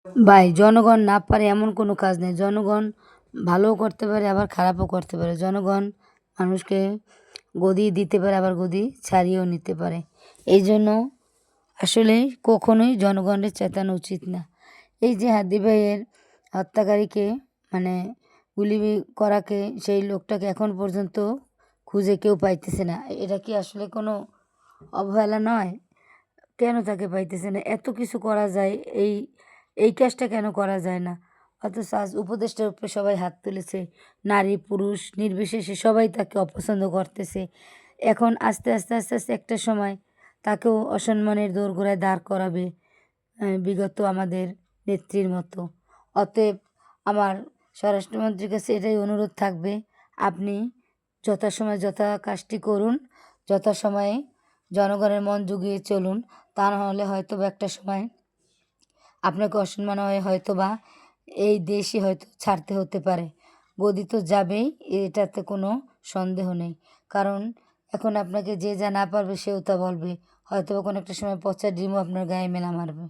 ভাই জনগণ না পারে এমন কোনো কাজ নেই। জনগণ ভালোও করতে পারে আবার খারাপও করতে পারে। জনগণ মানুষকে গদি দিতে পারে আবার গদি ছাড়িয়েও নিতে পারে। এইজন্য আসলে কখনোই জনগণের চেতানো উচিত না। এই যে হাদি ভাইয়ের হত্যাকারীকে মানে গুলি করাকে সেই লোকটাকে এখন পর্যন্ত খুঁজে কেউ পাইতেছে না। এটা কি আসলে কোনো অবহেলা নয়? কেন তাকে পাইতেছে না? এত কিছু করা যায়, এই কাজটা কেন করা যায় না? অথচ আজ উপদেষ্টার উপরে সবাই হাত তুলেছে। নারী পুরুষ নির্বিশেষে সবাই তাকে অপছন্দ করতেছে। এখন আস্তে, আস্তে, আস্তে, আস্তে একটা সময় তাকেও অসম্মানের দোরগোড়ায় দাঁড় করাবে বিগত আমাদের নেত্রীর মতো। অতএব আমার স্বরাষ্ট্রমন্ত্রীর কাছে এটাই অনুরোধ থাকবে, আপনি যথাসময়ে যথা কাজটি করুন, যথাসময়ে জনগণের মন জুগিয়ে চলুন। তা নাহলে হয়তোবা একটা সময় আপনাকে অসম্মান হয়ে হয়তোবা এই দেশই হয়তো ছাড়তে হতে পারে। গদি তো যাবেই, এটাতে কোনো সন্দেহ নেই। কারণ এখন আপনাকে যে যা না পারবে সেও তা বলবে। হয়তোবা কোনো একটা সময় পচা ডিমও আপনার গায়ে মেলা মারবে।